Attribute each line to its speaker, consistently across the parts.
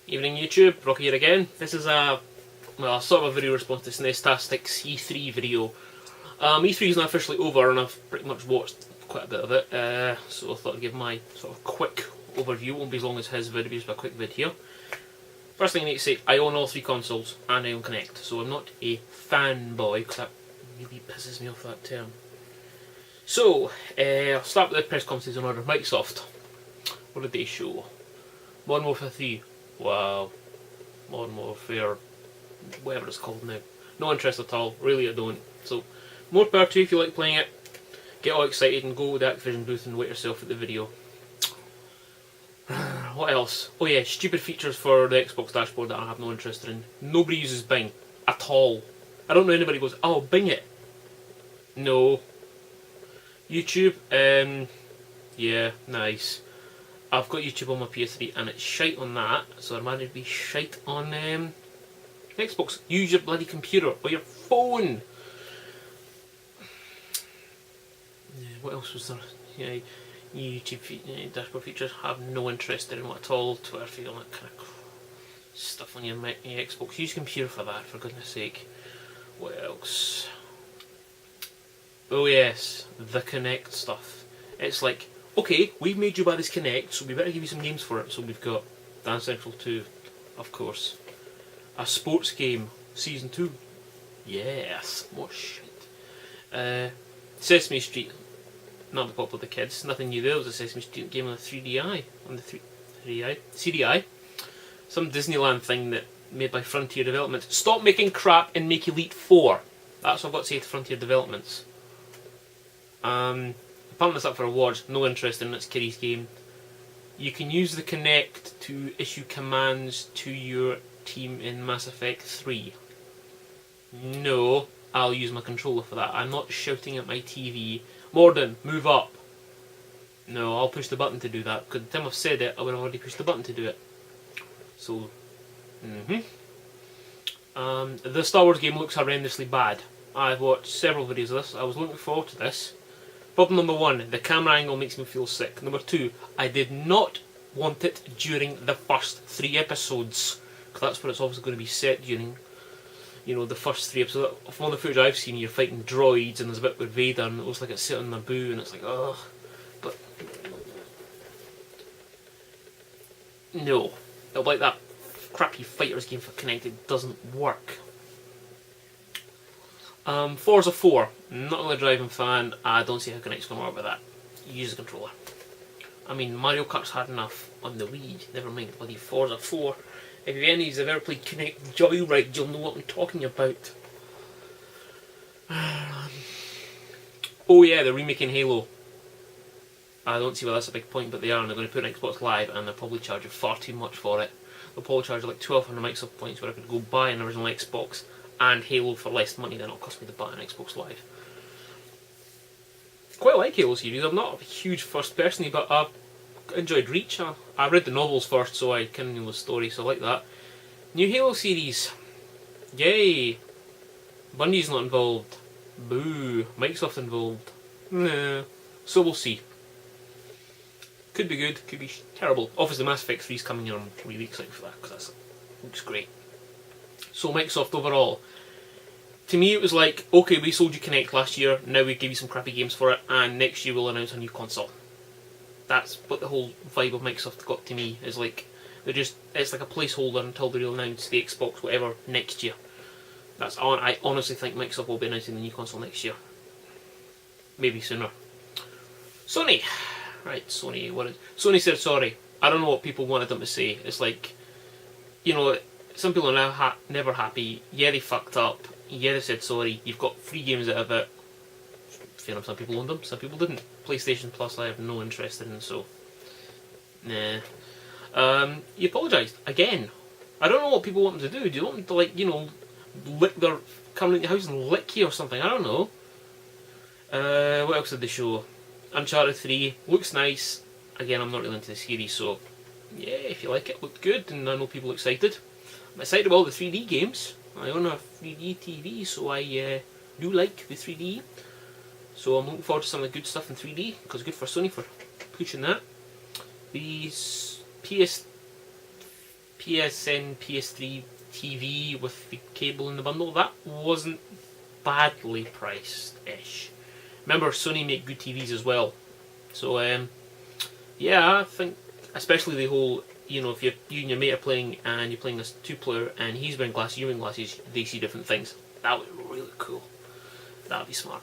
Speaker 1: Evening YouTube, Rocky here again. This is a sort of a video response to SNES-tastic's E3 video. E3 is now officially over and I've pretty much watched quite a bit of it, so I thought I'd give my sort of quick overview. It won't be as long as his video, just a quick vid here. First thing I need to say, I own all three consoles and I own Kinect, so I'm not a fanboy, because that really pisses me off, that term. So, I'll start with the press conferences in order. Microsoft, what did they show? Modern Warfare 3. Wow. Modern Warfare, whatever it's called now. No interest at all, really I don't. So, more power to you if you like playing it. Get all excited and go to the Activision booth and wait yourself at the video. What else? Oh yeah, stupid features for the Xbox dashboard that I have no interest in. Nobody uses Bing at all. I don't know anybody who goes, oh, Bing it. No. YouTube, yeah, nice. I've got YouTube on my PS3 and it's shite on that, so I imagine it'd be shite on Xbox. Use your bloody computer or your phone. Yeah, what else was there? Yeah, YouTube dashboard features. Have no interest in it at all. Twitter feed, all that kind of stuff on your Xbox. Use your computer for that, for goodness sake. What else? Oh yes, the Kinect stuff. It's like, okay, we've made you buy this Kinect, so we better give you some games for it. So we've got Dance Central 2, of course. A sports game, Season 2. Yes, what shit. Sesame Street, not popular with the kids, nothing new there. It was a Sesame Street game on the 3DI, on the 3DI, CDI. Some Disneyland thing that made by Frontier Developments. Stop making crap and make Elite 4. That's what I've got to say to Frontier Developments. Pumping this up for awards, no interest in it, it's Kiddy's game. You can use the Kinect to issue commands to your team in Mass Effect 3. No, I'll use my controller for that. I'm not shouting at my TV, Morden, move up. No, I'll push the button to do that, because the time I've said it, I would have already pushed the button to do it. So, the Star Wars game looks horrendously bad. I've watched several videos of this, I was looking forward to this. Problem number one, the camera angle makes me feel sick. Number two, I did not want it during the first 3 episodes. Because that's where it's obviously going to be set during, you know, the first 3 episodes. From all the footage I've seen, you're fighting droids and there's a bit with Vader and it looks like it's set on Naboo and it's like, ugh. But, no. Like that crappy fighters game for Kinect, it doesn't work. Forza 4, not really a driving fan. I don't see how Kinect's going to work with that. Use the controller. I mean, Mario Kart's hard enough on the Wii, never mind bloody Forza 4. If any of you have ever played Kinect Joyride, you'll know what I'm talking about. Oh yeah, they're remaking Halo. I don't see why that's a big point, but they are, and they're going to put it on Xbox Live, and they'll probably charge you far too much for it. They'll probably charge you like 1,200 Microsoft points where I could go buy an original Xbox and Halo for less money than it'll cost me to buy an Xbox Live. Quite like Halo series. I'm not a huge first person, but I've enjoyed Reach. I read the novels first, so I kind of know the story, so I like that. New Halo series. Yay! Bungie's not involved. Boo. Microsoft involved. Nah. So we'll see. Could be good, could be terrible. Obviously Mass Effect 3 is coming in, I'm really excited for that, because that looks great. So Microsoft overall, to me it was like, okay, we sold you Kinect last year, now we give you some crappy games for it, and next year we'll announce a new console. That's what the whole vibe of Microsoft got to me, is like, it's like a placeholder until they announce the Xbox whatever next year. I honestly think Microsoft will be announcing the new console next year. Maybe sooner. Sony. Right, Sony, Sony said sorry. I don't know what people wanted them to say. It's like, you know, some people are now never happy. Yeah, they fucked up. Yeah, they said sorry. You've got 3 games out of it. Fair enough, some people owned them, some people didn't. PlayStation Plus I have no interest in, so nah. You apologised again. I don't know what people want them to do. Do you want them to, like, you know, come into your house and lick you or something? I don't know. What else did they show? Uncharted 3 looks nice. Again, I'm not really into the series, so yeah, if you like it, looked good, and I know people are excited. I'm excited about the 3D games. I own a 3D TV, so I do like the 3D. So I'm looking forward to some of the good stuff in 3D, because good for Sony for pushing that. These PSN, PS3 TV with the cable in the bundle, that wasn't badly priced-ish. Remember, Sony make good TVs as well. So, yeah, I think, especially the whole, you know, if you and your mate are playing and you're playing this 2-player and he's wearing glasses, you're wearing glasses, they see different things. That would be really cool. That would be smart.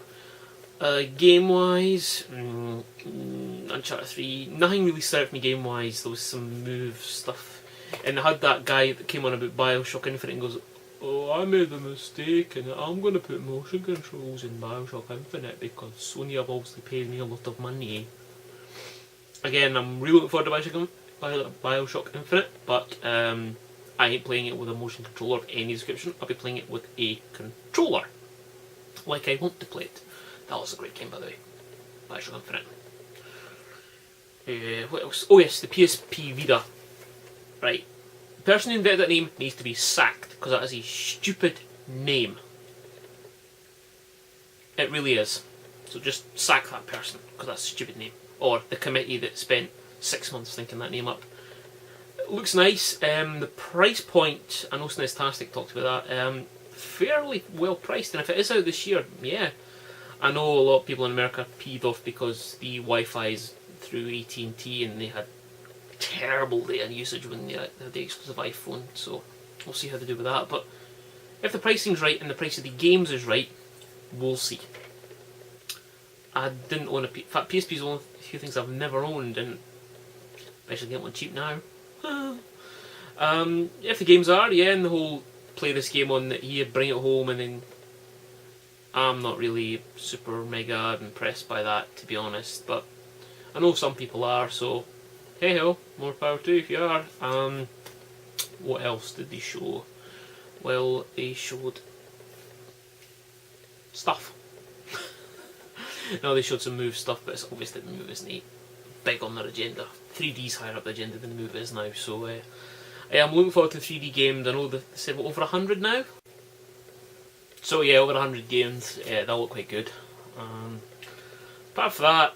Speaker 1: Game-wise, Uncharted 3, nothing really stood out for me game-wise. There was some move stuff. And they had that guy that came on about Bioshock Infinite and goes, "Oh, I made a mistake and I'm going to put motion controls in Bioshock Infinite because Sony have obviously paid me a lot of money." Again, I'm really looking forward to Bioshock Infinite, but I ain't playing it with a motion controller of any description. I'll be playing it with a controller, like I want to play it. That was a great game, by the way. Bioshock Infinite. What else? Oh yes, the PSP Vita. Right. The person who invented that name needs to be sacked, because that is a stupid name. It really is. So just sack that person, because that's a stupid name. Or the committee that spent 6 months thinking that name up. It looks nice. The price point, I know Snestastic talked about that, fairly well priced, and if it is out this year, yeah. I know a lot of people in America are peed off because the Wi-Fi is through AT&T and they had terrible data usage when they had the exclusive iPhone, so we'll see how they do with that. But if the pricing's right and the price of the games is right, we'll see. I didn't own a in fact, PSP is one of the few things I've never owned, and especially get one cheap now. If the games are, yeah, and the whole play this game on here, bring it home, and then I'm not really super mega impressed by that, to be honest, but I know some people are, so hey ho, more power to you if you are. What else did they show? Well, they showed stuff. No, they showed some Move stuff, but it's obviously the Move isn't big on their agenda. 3D's higher up the agenda than the Move is now, so I'm looking forward to 3D games. I know they said over 100 now. So yeah, over 100 games, that'll look quite good. Apart from that,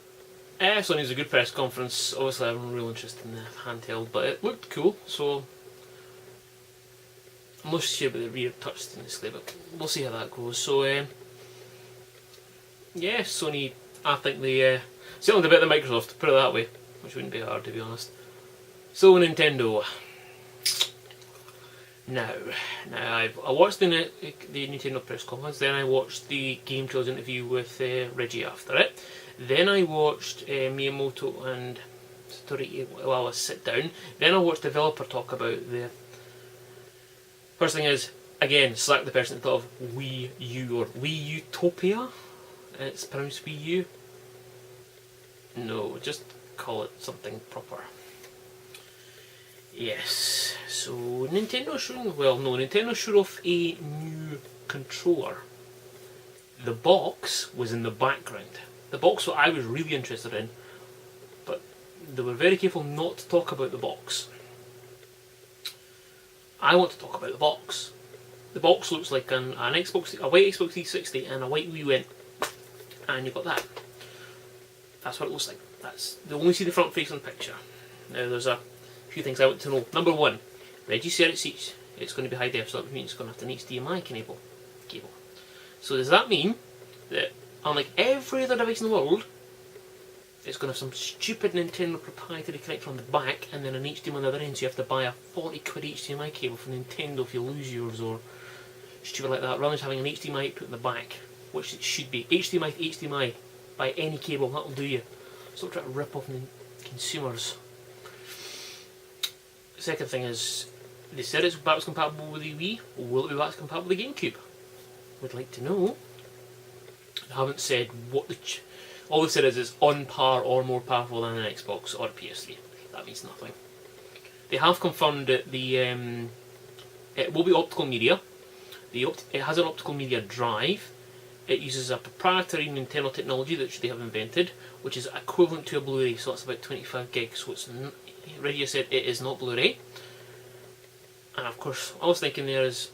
Speaker 1: Sony's a good press conference. Obviously I'm real interested in the handheld, but it looked cool, so I'm not sure about the rear touchscreen display, but we'll see how that goes. So yeah, Sony, I think they still a bit of Microsoft, put it that way, which wouldn't be hard to be honest. So Nintendo. Now I watched the Nintendo press conference, then I watched the Game Trailers interview with Reggie after it, then I watched Miyamoto and Satori while I was sit down, then I watched developer talk about the... First thing is, again, slack the person that thought of Wii U or Wii Utopia. It's pronounced Wii U. No, just call it something proper. Yes, so Nintendo showed off a new controller. The box was in the background. The box what I was really interested in, but they were very careful not to talk about the box. I want to talk about the box. The box looks like a white Xbox 360 and a white Wii U, and you've got that. That's what it looks like. They only see the front face on the picture. Now there's a few things I want to know. Number one, Reggie said it's going to be high def, so that means it's going to have an HDMI cable. So does that mean that unlike every other device in the world, it's going to have some stupid Nintendo proprietary connector on the back and then an HDMI on the other end, so you have to buy a 40 quid HDMI cable from Nintendo if you lose yours or stupid like that, rather than just having an HDMI put in the back, which it should be. HDMI to HDMI, buy any cable, that'll do you. Stop trying to rip off consumers. Second thing is, they said it's backwards compatible with the Wii. Will it be backwards compatible with the GameCube? Would like to know. They haven't said what all they said is it's on par or more powerful than an Xbox or a PS3. That means nothing. They have confirmed that it will be optical media. It has an optical media drive. It uses a proprietary Nintendo technology that they have invented, which is equivalent to a Blu-ray, so that's about 25 gigs. So it's Reggie said it is not Blu-ray. And of course, I was thinking there is,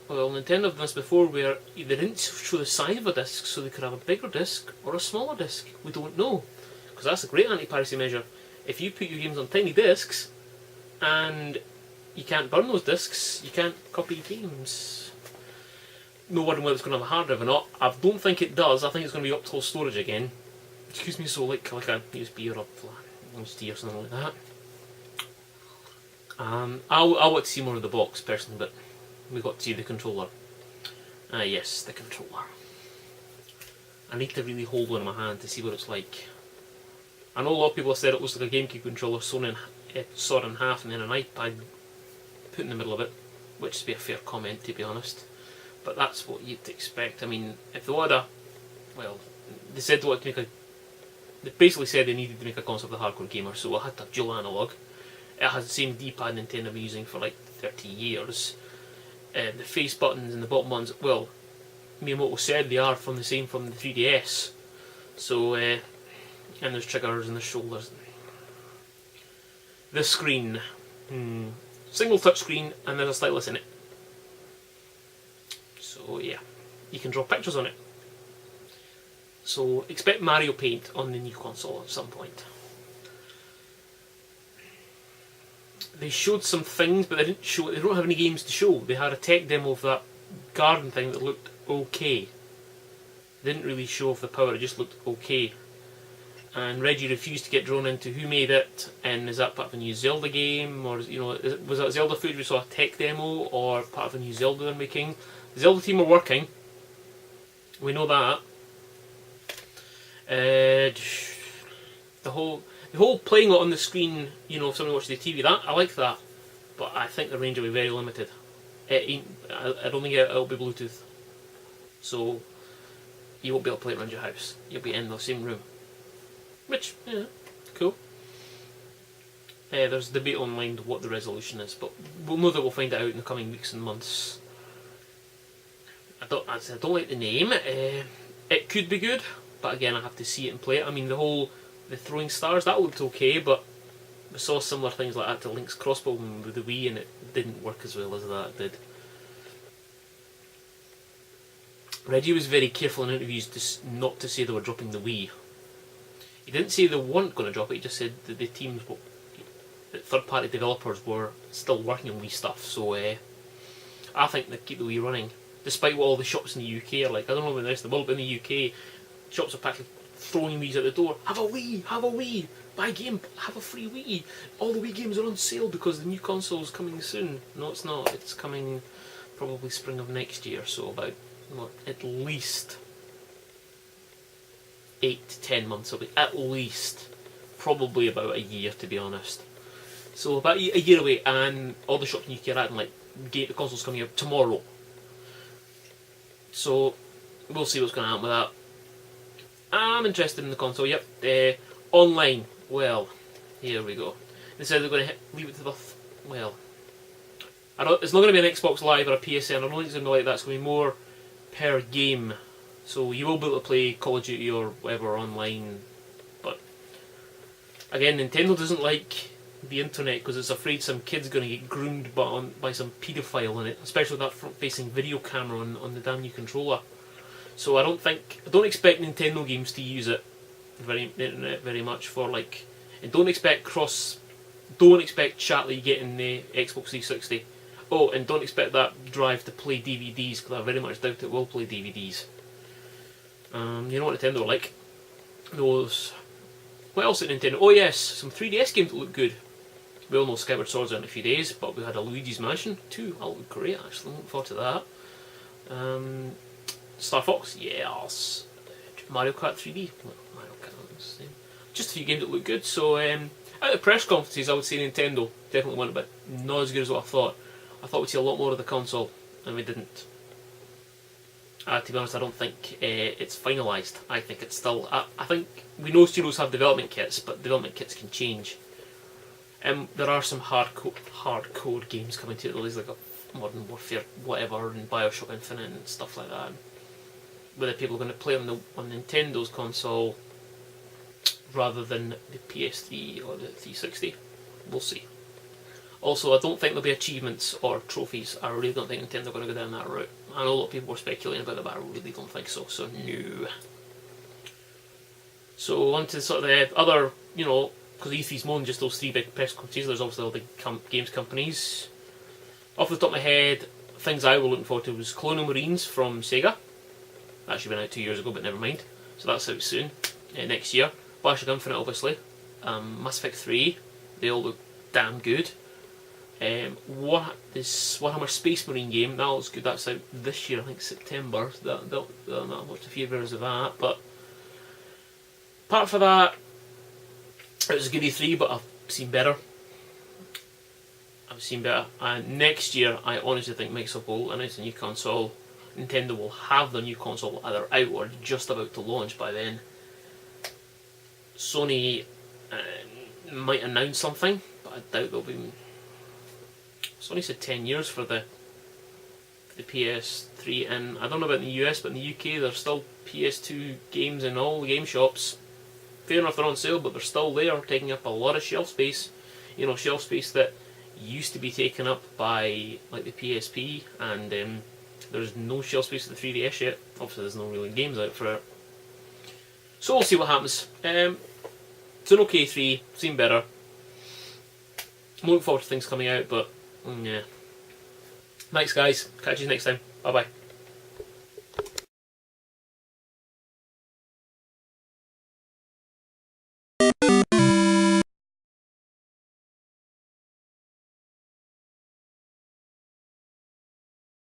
Speaker 1: well, Nintendo have done this before where they didn't show the size of a disc, so they could have a bigger disc or a smaller disc. We don't know, because that's a great anti-piracy measure. If you put your games on tiny discs and you can't burn those discs, you can't copy games. No wondering whether it's going to have a hard drive or not. I don't think it does. I think it's going to be optical storage again. Excuse me, so like a USB or a HD or something like that. I want to see more of the box personally, but we got to see the controller. Yes, the controller. I need to really hold one in my hand to see what it's like. I know a lot of people have said it looks like a GameCube controller sawed in half and then an iPad put in the middle of it, which would be a fair comment, to be honest. But that's what you'd expect. I mean, if they wanted well, they said they wanted to make they basically said they needed to make a console for the hardcore gamer, so I had to have dual analog. It has the same D-pad Nintendo been using for like 30 years. The face buttons and the bottom ones, well, Miyamoto said they are from the 3DS. So, and there's triggers and there's shoulders. The screen, single touch screen, and there's a stylus in it. So yeah, you can draw pictures on it. So expect Mario Paint on the new console at some point. They showed some things, but they don't have any games to show. They had a tech demo of that garden thing that looked okay. They didn't really show off the power, it just looked okay. And Reggie refused to get drawn into who made it, and is that part of a new Zelda game, or was that Zelda footage we saw a tech demo, or part of a new Zelda they're making? The Zelda team are working. We know that. The whole playing it on the screen, if somebody watches the TV, that I like that, but I think the range will be very limited. I don't think it'll be Bluetooth, so you won't be able to play it around your house. You'll be in the same room, which cool. There's debate online what the resolution is, but we'll know that we'll find it out in the coming weeks and months. I don't like the name. It could be good, but again, I have to see it and play it. I mean, the throwing stars, that looked okay, but we saw similar things like that to Link's crossbow with the Wii, and it didn't work as well as that did. Reggie was very careful in interviews not to say they were dropping the Wii. He didn't say they weren't going to drop it, he just said that the teams, that third-party developers were still working on Wii stuff, so I think they keep the Wii running. Despite what all the shops in the UK are like. I don't know about the rest of the world, but in the UK, shops are practically throwing Wii's at the door. Have a Wii, buy a game, have a free Wii. All the Wii games are on sale because the new console is coming soon. No, it's not. It's coming probably spring of next year, so about at least 8 to 10 months away. At least. Probably about a year, to be honest. So about a year away, and all the shops in the UK are acting like the console's coming out tomorrow. So we'll see what's going to happen with that. I'm interested in the console, yep. Online, well, here we go. They said they're going to leave it to the... it's not going to be an Xbox Live or a PSN, I don't think it's going to be like that, it's going to be more per game. So you will be able to play Call of Duty or whatever online, but again, Nintendo doesn't like the internet because it's afraid some kid's going to get groomed by some paedophile in it, especially with that front-facing video camera on the damn new controller. So I don't expect Nintendo games to use it very much for like, and don't expect chat that you get in the Xbox 360. Oh, and don't expect that drive to play DVDs because I very much doubt it will play DVDs. You know what Nintendo are like? Those. What else at Nintendo? Oh yes, some 3DS games that look good. We all know Skyward Sword's in a few days, but we had a Luigi's Mansion 2. That looked great actually, looking forward to that. Star Fox, yes. Mario Kart 3D, Mario Kart, just a few games that look good. So out of the press conferences, I would say Nintendo definitely went, but not as good as what I thought. I thought we'd see a lot more of the console, and we didn't. To be honest, I don't think it's finalised. I think it's still... I think we know studios have development kits, but development kits can change. There are some hardcore games coming to it, there's like a Modern Warfare whatever, and Bioshock Infinite and stuff like that. Whether people are going to play on Nintendo's console rather than the PS3 or the 360, we'll see. Also, I don't think there'll be achievements or trophies. I really don't think Nintendo are going to go down that route. I know a lot of people were speculating about it, but I really don't think so, so no. So on to sort of the other, because E3's more than just those three big press conferences, there's obviously all the games companies. Off the top of my head, things I was looking forward to was Colonial Marines from Sega. That should have been out 2 years ago, but never mind. So that's out soon, next year. Bioshock Infinite, obviously. Mass Effect 3, they all look damn good. This Warhammer Space Marine game, that looks good. That's out this year, I think September. I'll watch a few videos of that. But apart from that, it was a good E3, but I've seen better. And next year, I honestly think Microsoft will announce a new console. Nintendo will have the new console either out or just about to launch by then. Sony might announce something, but I doubt they'll be. Sony said 10 years for the PS3, and I don't know about in the US, but in the UK there's still PS2 games in all the game shops. Fair enough, they're on sale, but they're still there, taking up a lot of shelf space. You know, shelf space that used to be taken up by like the PSP, and there's no shelf space for the 3DS yet. Obviously there's no really games out for it. So we'll see what happens. It's an okay 3, seen better. I'm looking forward to things coming out, but yeah. Thanks guys, catch you next time. Bye bye.